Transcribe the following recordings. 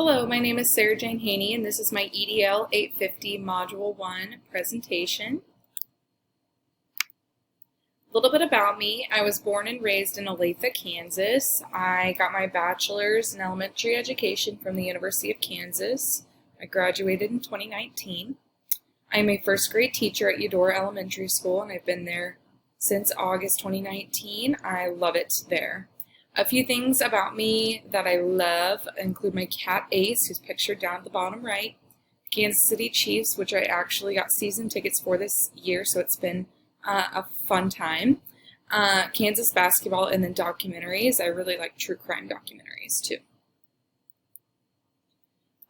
Hello, my name is Sarah Jane Haney, and this is my EDL 850 Module 1 presentation. A little bit about me. I was born and raised in Olathe, Kansas. I got my bachelor's in elementary education from the University of Kansas. I graduated in 2019. I'm a first grade teacher at Eudora Elementary School, and I've been there since August 2019. I love it there. A few things about me that I love include my cat Ace, who's pictured down at the bottom right, Kansas City Chiefs, which I actually got season tickets for this year, so it's been a fun time, Kansas basketball, and then documentaries. I really like true crime documentaries too.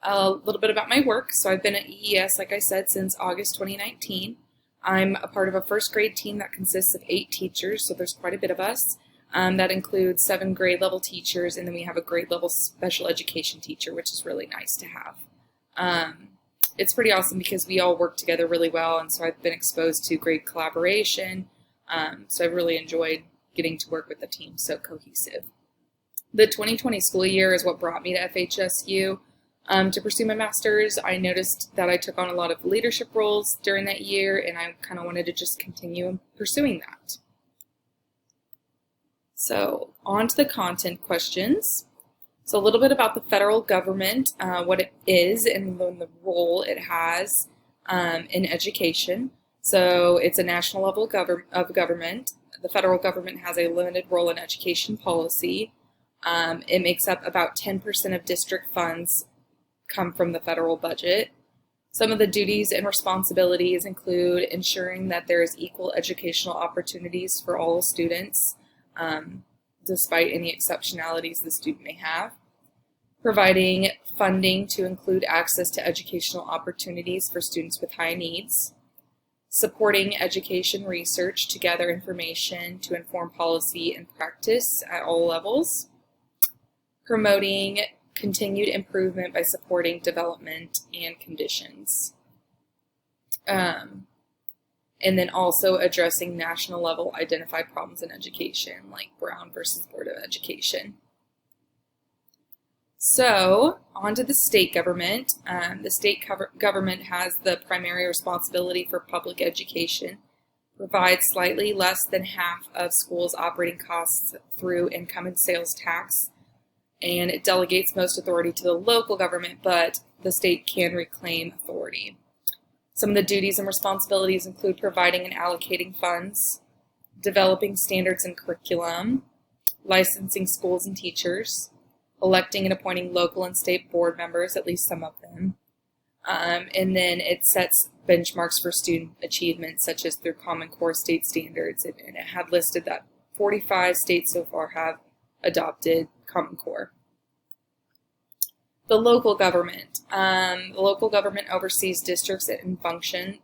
A little bit about my work. So I've been at EES, like I said, since August 2019. I'm a part of a first grade team that consists of 8 teachers, so there's quite a bit of us. That includes 7 grade level teachers, and then we have a grade level special education teacher, which is really nice to have. It's pretty awesome because we all work together really well, and so I've been exposed to great collaboration. So I've really enjoyed getting to work with the team, so cohesive. The 2020 school year is what brought me to FHSU. To pursue my master's, I noticed that I took on a lot of leadership roles during that year, and I kind of wanted to just continue pursuing that. So on to the content questions. So a little bit about the federal government, what it is and the role it has in education. So it's a national level of government. The federal government has a limited role in education policy. It makes up about 10% of district funds come from the federal budget. Some of the duties and responsibilities include ensuring that there is equal educational opportunities for all students, despite any exceptionalities the student may have, providing funding to include access to educational opportunities for students with high needs, supporting education research to gather information to inform policy and practice at all levels, promoting continued improvement by supporting development and conditions. And then also addressing national level identified problems in education, like Brown versus Board of Education. So, on to the state government. The state government has the primary responsibility for public education, provides slightly less than half of schools' operating costs through income and sales tax, and it delegates most authority to the local government, but the state can reclaim authority. Some of the duties and responsibilities include providing and allocating funds, developing standards and curriculum, licensing schools and teachers, electing and appointing local and state board members, at least some of them, and then it sets benchmarks for student achievement, such as through Common Core state standards, and it had listed that 45 states so far have adopted Common Core. The local government. The local government oversees districts and functions.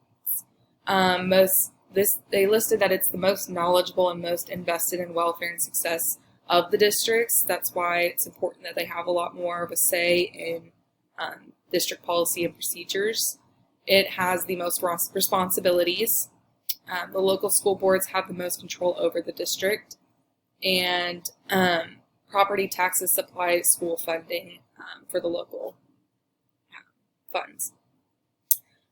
They listed that it's the most knowledgeable and most invested in welfare and success of the districts. That's why it's important that they have a lot more of a say in district policy and procedures. It has the most responsibilities. The local school boards have the most control over the district, and property taxes supply school funding for the local funds.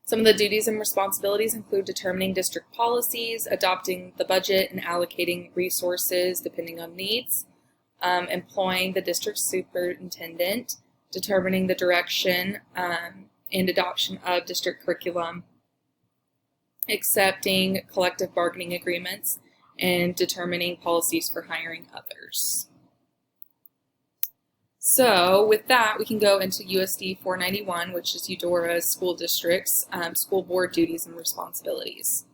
Some of the duties and responsibilities include determining district policies, adopting the budget, and allocating resources depending on needs, employing the district superintendent, determining the direction and adoption of district curriculum, accepting collective bargaining agreements, and determining policies for hiring others. So with that, we can go into USD 491, which is Eudora's school district's school board duties and responsibilities.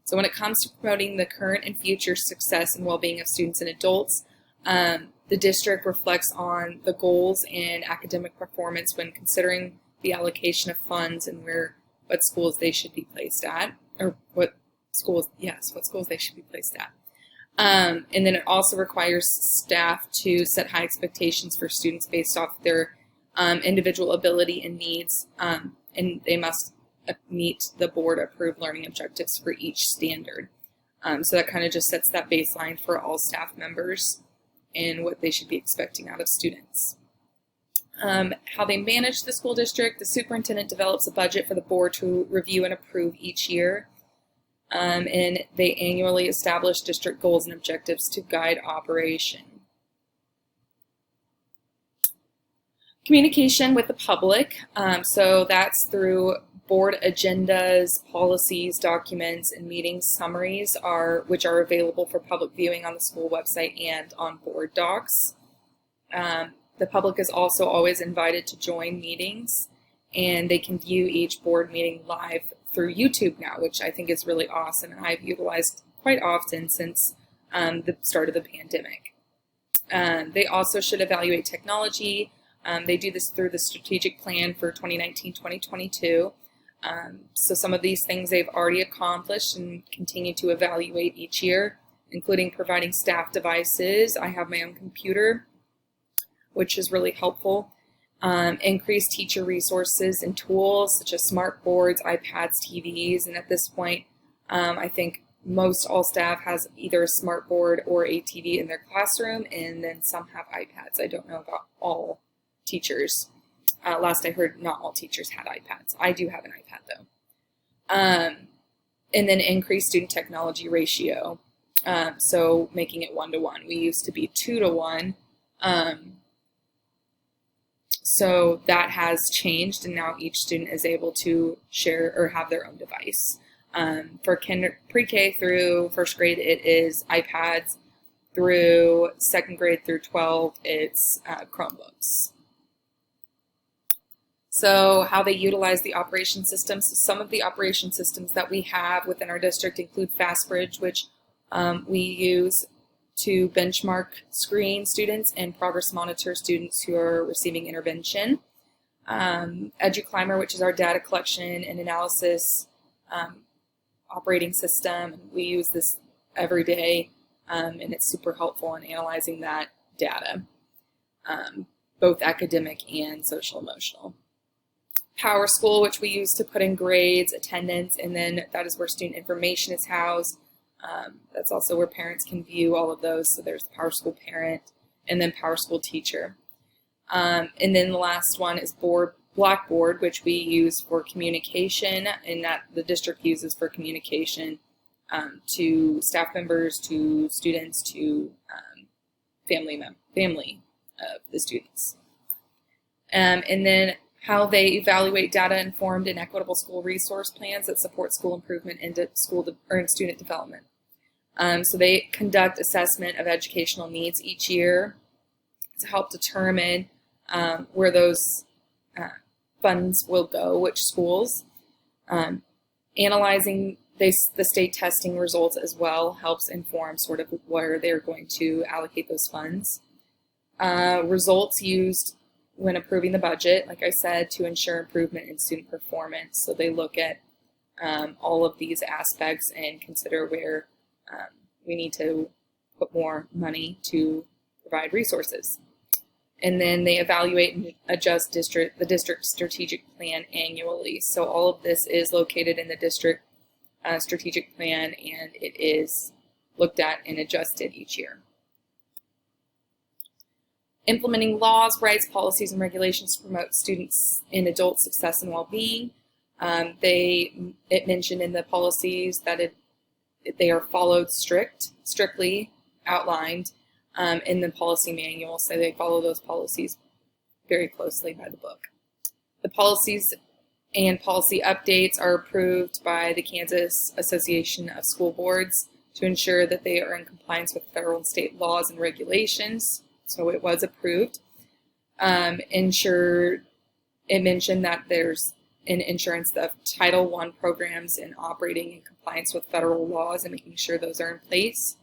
So when it comes to promoting the current and future success and well-being of students and adults, the district reflects on the goals and academic performance when considering the allocation of funds and what schools they should be placed at, or what schools they should be placed at. And then it also requires staff to set high expectations for students based off their individual ability and needs, and they must meet the board-approved learning objectives for each standard. So that kind of just sets that baseline for all staff members and what they should be expecting out of students. How they manage the school district: the superintendent develops a budget for the board to review and approve each year. And they annually establish district goals and objectives to guide operation. Communication with the public. So that's through board agendas, policies, documents, and meeting summaries, which are available for public viewing on the school website and on board docs. The public is also always invited to join meetings, and they can view each board meeting live through YouTube now, which I think is really awesome, and I've utilized quite often since the start of the pandemic. They also should evaluate technology. They do this through the strategic plan for 2019-2022. So some of these things they've already accomplished and continue to evaluate each year, including providing staff devices. I have my own computer, which is really helpful. Increased teacher resources and tools such as smart boards, iPads, TVs, and at this point, I think most all staff has either a smart board or a TV in their classroom, and then some have iPads. I don't know about all teachers. Last I heard, not all teachers had iPads. I do have an iPad though. And then increased student technology ratio. So making it 1-to-1. We used to be 2-to-1. So that has changed, and now each student is able to share or have their own device. For pre-K through first grade, it is iPads. Through second grade through 12, it's Chromebooks. So how they utilize the operation systems. Some of the operation systems that we have within our district include FastBridge, which we use to benchmark screen students and progress monitor students who are receiving intervention. EduClimber, which is our data collection and analysis operating system. We use this every day, and it's super helpful in analyzing that data, both academic and social emotional. PowerSchool, which we use to put in grades, attendance, and then that is where student information is housed. That's also where parents can view all of those. So there's PowerSchool Parent and then PowerSchool Teacher. And then the last one is Blackboard, which we use for communication, and that the district uses for communication to staff members, to students, to family of the students. And then how they evaluate data-informed and equitable school resource plans that support school improvement and student development. So they conduct assessment of educational needs each year to help determine where those funds will go, which schools. Analyzing the state testing results as well helps inform sort of where they're going to allocate those funds. Results used when approving the budget, like I said, to ensure improvement in student performance. So they look at all of these aspects and consider where we need to put more money to provide resources. And then they evaluate and adjust the district strategic plan annually. So all of this is located in the district strategic plan, and it is looked at and adjusted each year. Implementing laws, rights, policies, and regulations to promote students' and adult success and well-being. It mentioned in the policies that they are followed strictly outlined in the policy manual, so they follow those policies very closely by the book. The policies and policy updates are approved by the Kansas Association of School Boards to ensure that they are in compliance with federal and state laws and regulations. So it was approved. It mentioned that there's an insurance of Title I programs and operating in compliance with federal laws and making sure those are in place.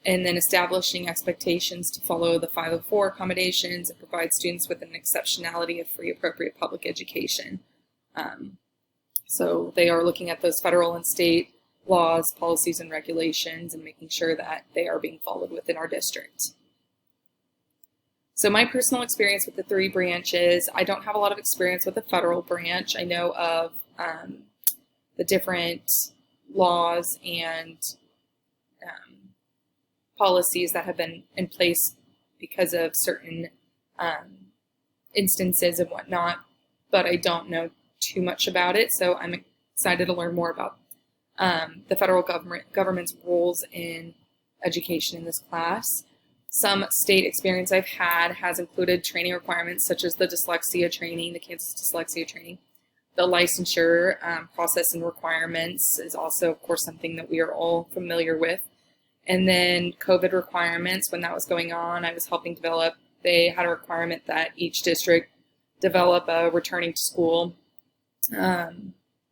And then establishing expectations to follow the 504 accommodations and provide students with an exceptionality of free appropriate public education. So they are looking at those federal and state laws, policies, and regulations and making sure that they are being followed within our district. So my personal experience with the three branches, I don't have a lot of experience with the federal branch. I know of the different laws and policies that have been in place because of certain instances and whatnot, but I don't know too much about it, so I'm excited to learn more about the federal government's roles in education in this class. Some state experience I've had has included training requirements such as the dyslexia training, the Kansas dyslexia training. The licensure process and requirements is also, of course, something that we are all familiar with. And then COVID requirements, when that was going on, I was helping develop. They had a requirement that each district develop a returning to school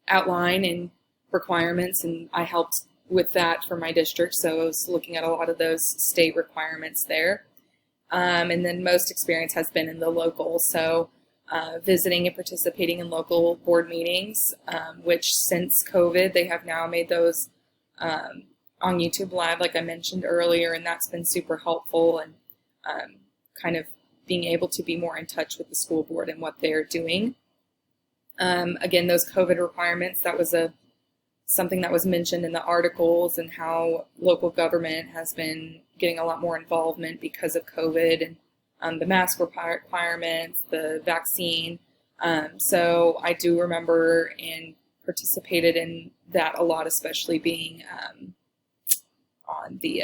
outline and requirements, and I helped with that for my district, so I was looking at a lot of those state requirements there. And then most experience has been in the local, so visiting and participating in local board meetings, which since COVID, they have now made those on YouTube Live, like I mentioned earlier, and that's been super helpful, and kind of being able to be more in touch with the school board and what they're doing. Again, those COVID requirements, that was something that was mentioned in the articles, and how local government has been getting a lot more involvement because of COVID, and the mask requirements, the vaccine. So I do remember and participated in that a lot, especially being on the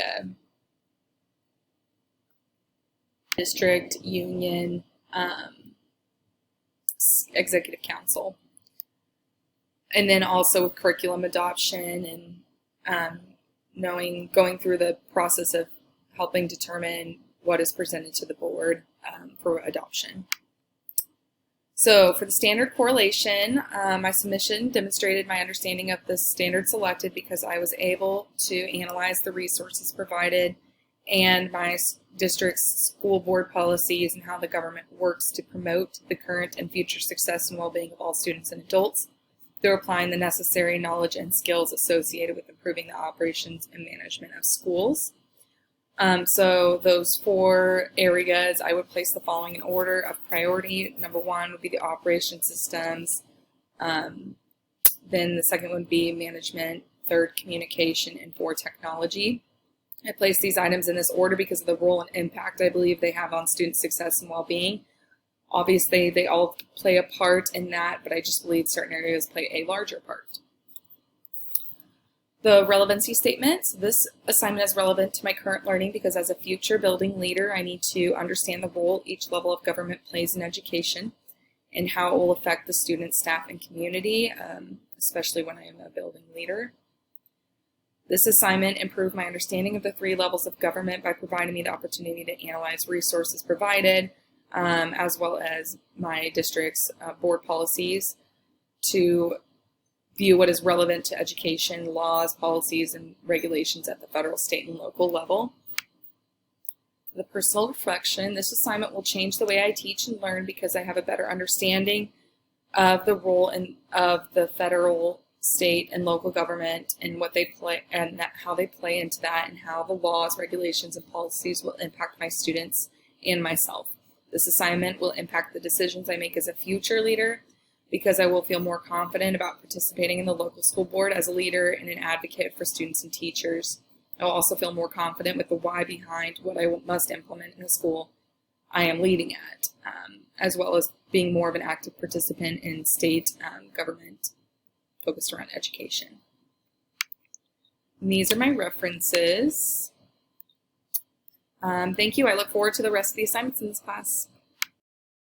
district union executive council. And then also with curriculum adoption and going through the process of helping determine what is presented to the board for adoption. So for the standard correlation, my submission demonstrated my understanding of the standard selected because I was able to analyze the resources provided and my district's school board policies and how the government works to promote the current and future success and well-being of all students and adults through applying the necessary knowledge and skills associated with improving the operations and management of schools. So those 4 areas, I would place the following in order of priority. Number 1 would be the operation systems. Then the second would be management, 3rd communication, and 4 technology. I place these items in this order because of the role and impact I believe they have on student success and well-being. Obviously, they all play a part in that, but I just believe certain areas play a larger part. The relevancy statements. This assignment is relevant to my current learning because as a future building leader, I need to understand the role each level of government plays in education and how it will affect the student, staff, and community, especially when I am a building leader. This assignment improved my understanding of the 3 levels of government by providing me the opportunity to analyze resources provided, as well as my district's board policies to view what is relevant to education, laws, policies, and regulations at the federal, state, and local level. The personal reflection. This assignment will change the way I teach and learn because I have a better understanding of the role of the federal, state, and local government and what they play and how they play into that, and how the laws, regulations, and policies will impact my students and myself. This assignment will impact the decisions I make as a future leader because I will feel more confident about participating in the local school board as a leader and an advocate for students and teachers. I will also feel more confident with the why behind what I must implement in the school I am leading at, as well as being more of an active participant in state government focused around education. And these are my references. Thank you. I look forward to the rest of the assignments in this class.